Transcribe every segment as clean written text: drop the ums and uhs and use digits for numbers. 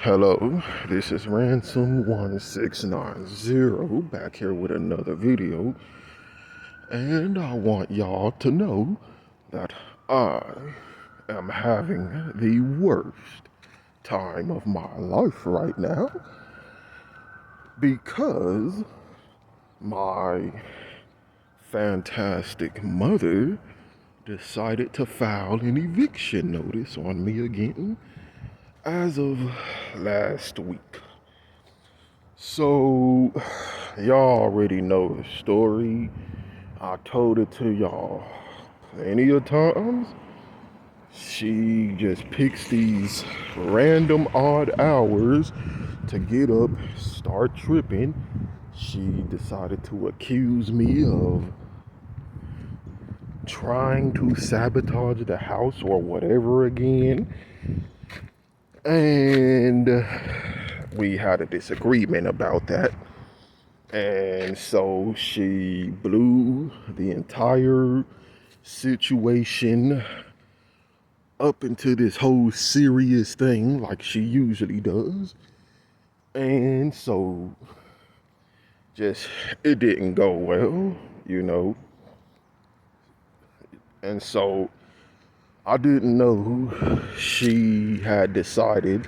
Hello, this is Ransom1690 back here with another video, and I want y'all to know that I am having the worst time of my life right now because my fantastic mother decided to file an eviction notice on me again as of last week. So, y'all already know the story. I told it to y'all plenty of times. She just picks these random odd hours to get up, start tripping. She decided to accuse me of trying to sabotage the house or whatever again. And we had a disagreement about that. And so she blew the entire situation up into this whole serious thing like she usually does. And so it didn't go well, And so I didn't know she had decided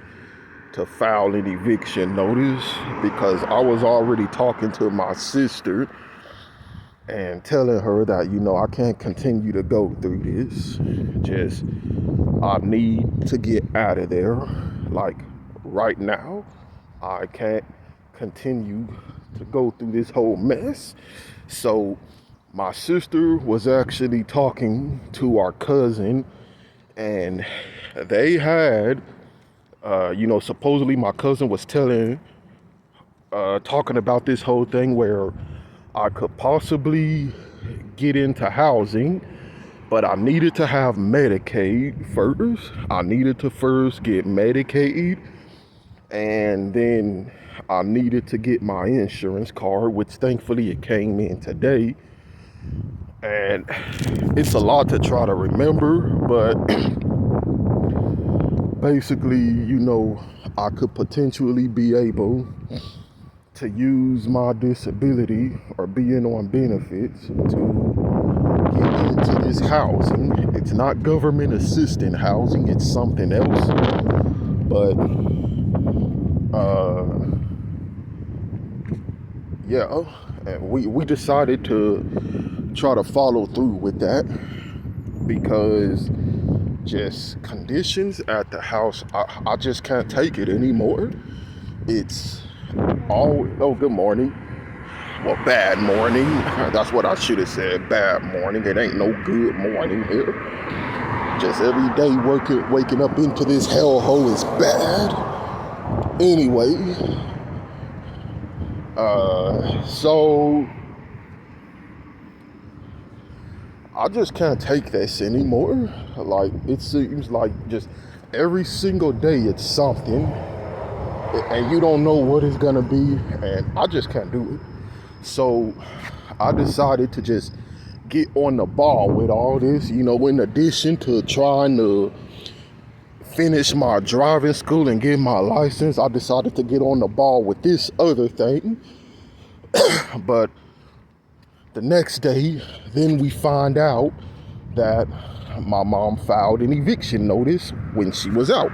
to file an eviction notice because I was already talking to my sister and telling her that, I can't continue to go through this. I need to get out of there, like right now. I can't continue to go through this whole mess. So my sister was actually talking to our cousin, and they had, supposedly my cousin was talking about this whole thing where I could possibly get into housing, but I needed to have Medicaid first. I needed to first get Medicaid, and then I needed to get my insurance card, which thankfully it came in today. And it's a lot to try to remember, but basically, I could potentially be able to use my disability or being on benefits to get into this housing. It's not government assistance housing, it's something else. But, we decided to try to follow through with that because just conditions at the house, I just can't take it anymore. It's good morning. Well, bad morning. That's what I should have said, bad morning. It ain't no good morning here. Just every day waking up into this hellhole is bad. Anyway, so I just can't take this anymore. Like, it seems like just every single day it's something, and you don't know what it's gonna be, and I just can't do it. So I decided to just get on the ball with all this, in addition to trying to finish my driving school and get my license. I decided to get on the ball with this other thing. But the next day, then we find out that my mom filed an eviction notice when she was out.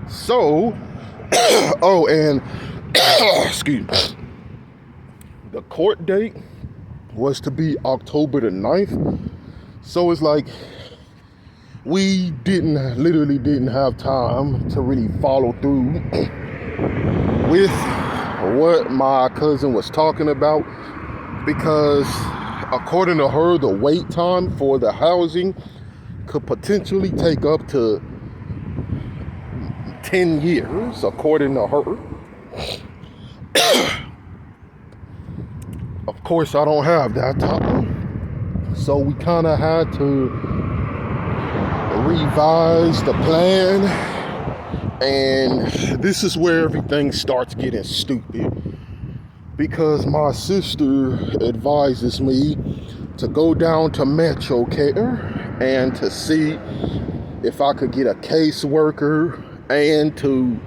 So, excuse me. The court date was to be October the 9th. So it's like we literally didn't have time to really follow through with what my cousin was talking about, because according to her, the wait time for the housing could potentially take up to 10 years, according to her. Of course, I don't have that time. So we kind of had to revise the plan. And this is where everything starts getting stupid, because my sister advises me to go down to Metro Care and to see if I could get a caseworker and to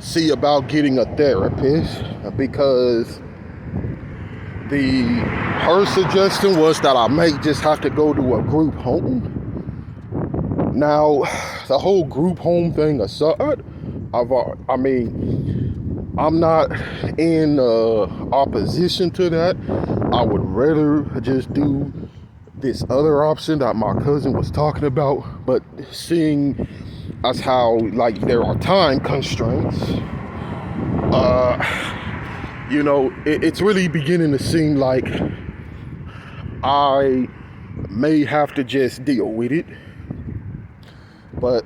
see about getting a therapist because her suggestion was that I may just have to go to a group home. Now, the whole group home thing aside, I'm not in opposition to that. I would rather just do this other option that my cousin was talking about, but seeing as how like there are time constraints, it's really beginning to seem like I may have to just deal with it. But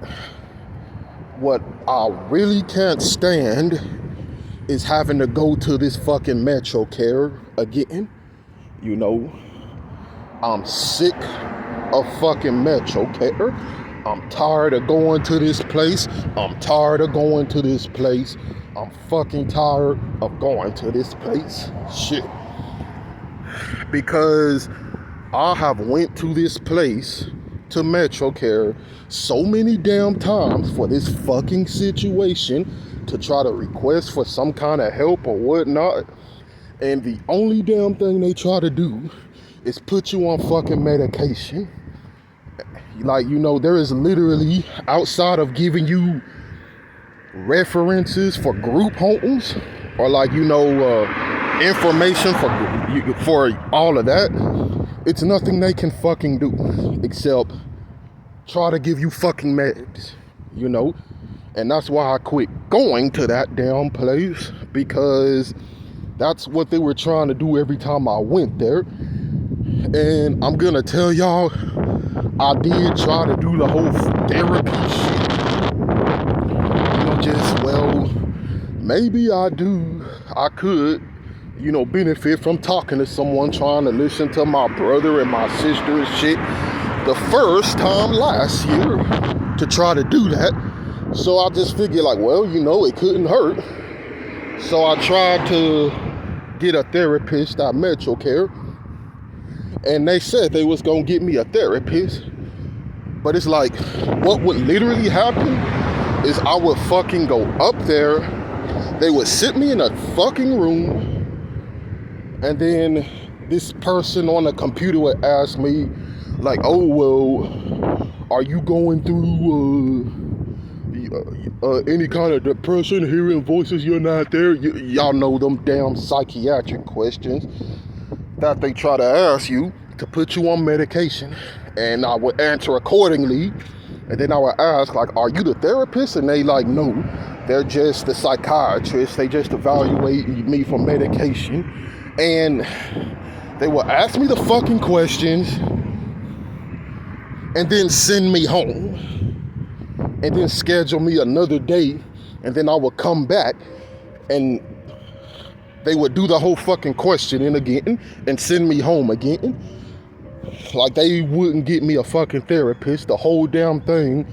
what I really can't stand is having to go to this fucking Metro Care again. I'm sick of fucking Metro Care. I'm tired of going to this place. I'm fucking tired of going to this place. Shit. Because I have went to this place, to Metro Care, so many damn times for this fucking situation to try to request for some kind of help or whatnot. And the only damn thing they try to do is put you on fucking medication. Like, there is literally, outside of giving you references for group homes or information for all of that, it's nothing they can fucking do except try to give you fucking meds, and that's why I quit going to that damn place, because that's what they were trying to do every time I went there. And I'm gonna tell y'all, I did try to do the whole therapy shit. Maybe I could, benefit from talking to someone, trying to listen to my brother and my sister and shit the first time last year to try to do that. So I just figured it couldn't hurt. So I tried to get a therapist at Metro Care, and they said they was gonna get me a therapist. But it's like, what would literally happen is I would fucking go up there, they would sit me in a fucking room, and then this person on the computer would ask me, like, oh, well, are you going through any kind of depression, hearing voices you're not there? Y'all know them damn psychiatric questions that they try to ask you to put you on medication. And I would answer accordingly. And then I would ask, like, are you the therapist? And they like, no, they're just the psychiatrist. They just evaluate me for medication. And they will ask me the fucking questions and then send me home and then schedule me another day, and then I would come back and they would do the whole fucking questioning again and send me home again. Like, they wouldn't get me a fucking therapist. The whole damn thing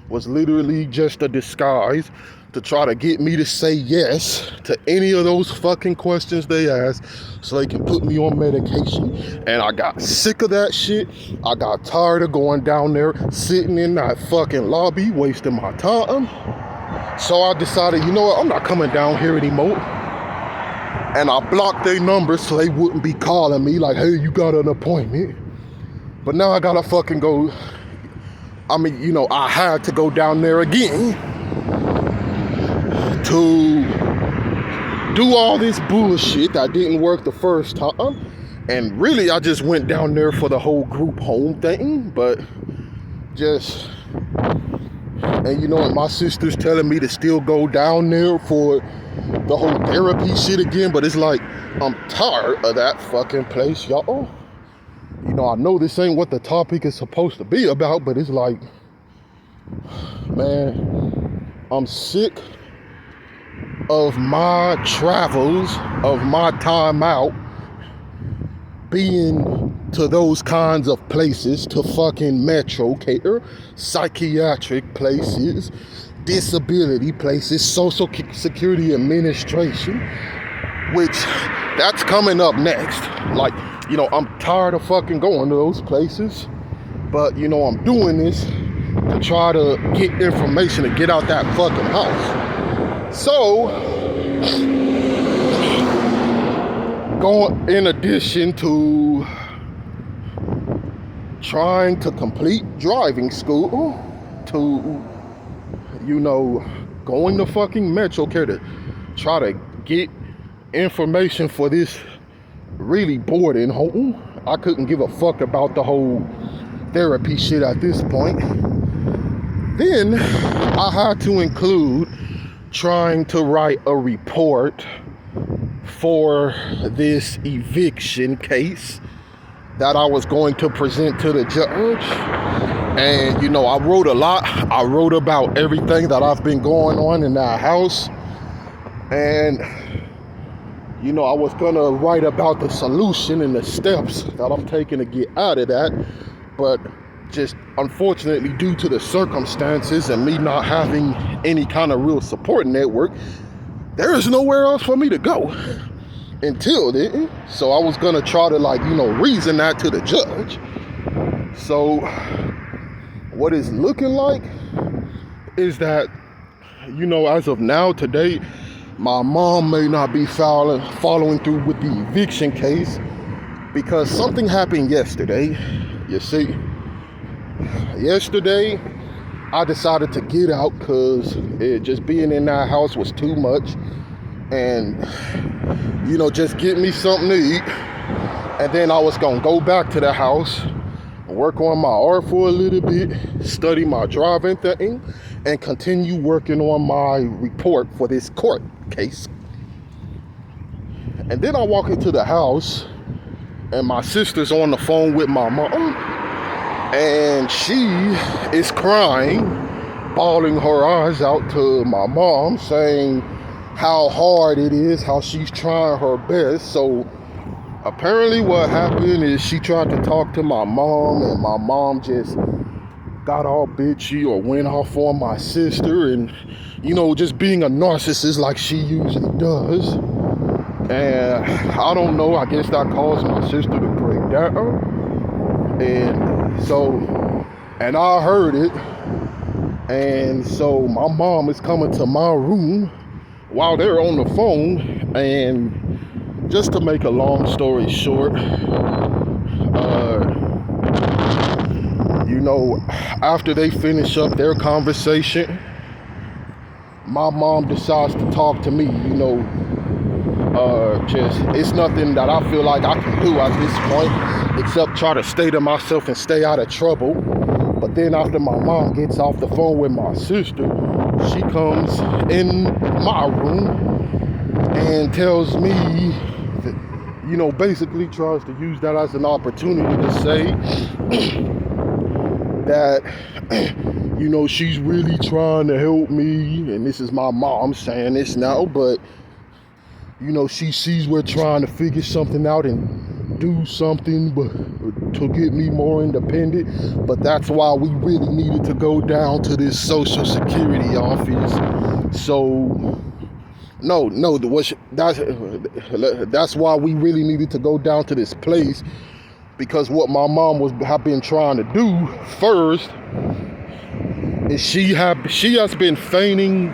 was literally just a disguise to try to get me to say yes to any of those fucking questions they asked so they can put me on medication. And I got sick of that shit. I got tired of going down there, sitting in that fucking lobby, wasting my time. So I decided, you know what, I'm not coming down here anymore. And I blocked their numbers so they wouldn't be calling me like, hey, you got an appointment. But now I gotta fucking go. I had to go down there again to do all this bullshit that didn't work the first time. And really, I just went down there for the whole group home thing. But and my sister's telling me to still go down there for the whole therapy shit again. But it's like, I'm tired of that fucking place, y'all. I know this ain't what the topic is supposed to be about, but it's like, man, I'm sick of my travels, of my time out, being to those kinds of places, to fucking Metro Care, psychiatric places, disability places, Social Security Administration, which that's coming up next. Like, I'm tired of fucking going to those places, but I'm doing this to try to get information to get out that fucking house. So, in addition to trying to complete driving school, to, going to fucking Metro Care to try to get information for this really boarding home. I couldn't give a fuck about the whole therapy shit at this point. Then I had to include trying to write a report for this eviction case that I was going to present to the judge. And I wrote a lot. I wrote about everything that I've been going on in that house. And I was gonna write about the solution and the steps that I'm taking to get out of that, but just unfortunately, due to the circumstances and me not having any kind of real support network, there is nowhere else for me to go until then. So I was gonna try to reason that to the judge. So what it's looking like is that, as of now, today, my mom may not be following through with the eviction case because something happened yesterday. You see, yesterday I decided to get out because just being in that house was too much, and just get me something to eat, and then I was gonna go back to the house, work on my art for a little bit, study my driving thing, and continue working on my report for this court case. And then I walk into the house and my sister's on the phone with my mom, and she is crying, bawling her eyes out to my mom, saying how hard it is, how she's trying her best. So apparently what happened is she tried to talk to my mom, and my mom just got all bitchy or went off on my sister, and just being a narcissist like she usually does. And I don't know, I guess that caused my sister to break down. And I heard it. And so my mom is coming to my room while they're on the phone. And just to make a long story short, after they finish up their conversation, my mom decides to talk to me. It's nothing that I feel like I can do at this point except try to stay to myself and stay out of trouble. But then after my mom gets off the phone with my sister, she comes in my room and tells me that, basically tries to use that as an opportunity to say that, she's really trying to help me. And this is my mom saying this now, but, she sees we're trying to figure something out and do something to get me more independent. But that's why we really needed to go down to this Social Security office. So, that's why we really needed to go down to this place, because what my mom have been trying to do first is she has been feigning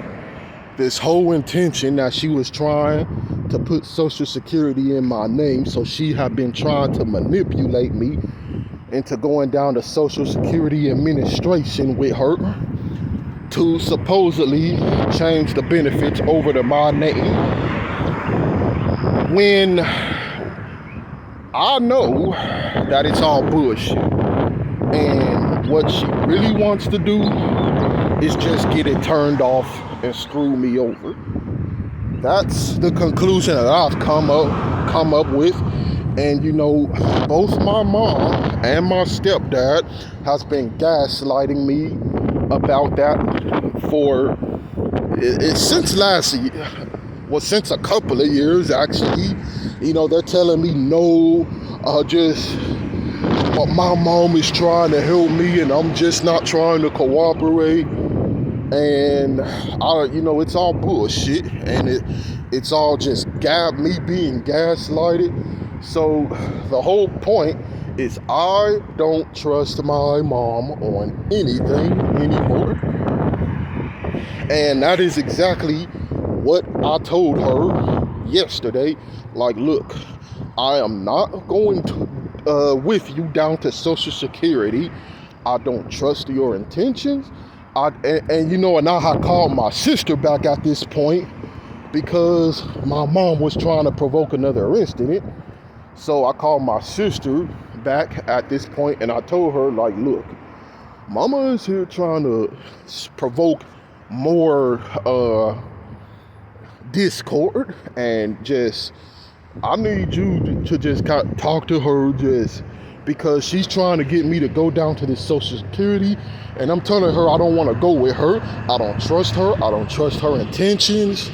this whole intention that she was trying to put Social Security in my name. So she had been trying to manipulate me into going down to Social Security Administration with her to supposedly change the benefits over to my name, when I know that it's all bullshit. And what she really wants to do is just get it turned off and screw me over. That's the conclusion that I've come up with. And both my mom and my stepdad has been gaslighting me about that for since last year. Well, since a couple of years actually. They're telling me no, but my mom is trying to help me and I'm just not trying to cooperate. And it's all bullshit, and it's all just me being gaslighted. So the whole point is I don't trust my mom on anything anymore. And that is exactly what I told her yesterday, like, look, I am not going to, with you down to Social Security. I don't trust your intentions. And you know, and I had called my sister back at this point because my mom was trying to provoke another incident. So I called my sister back at this point and I told her, like, look, mama is here trying to provoke more discord, and just I need you to just talk to her, just because she's trying to get me to go down to this Social Security, and I'm telling her I don't want to go with her. I don't trust her. I don't trust her intentions.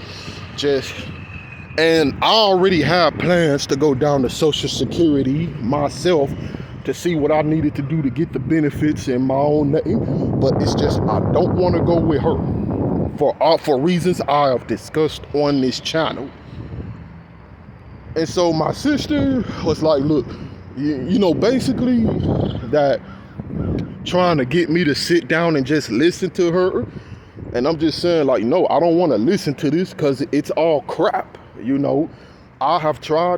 And I already have plans to go down to Social Security myself to see what I needed to do to get the benefits in my own name. But it's just I don't want to go with her for reasons I have discussed on this channel. And so my sister was like, look, you know, basically that trying to get me to sit down and just listen to her. And I'm just saying, like, no, I don't want to listen to this because it's all crap. You know, I have tried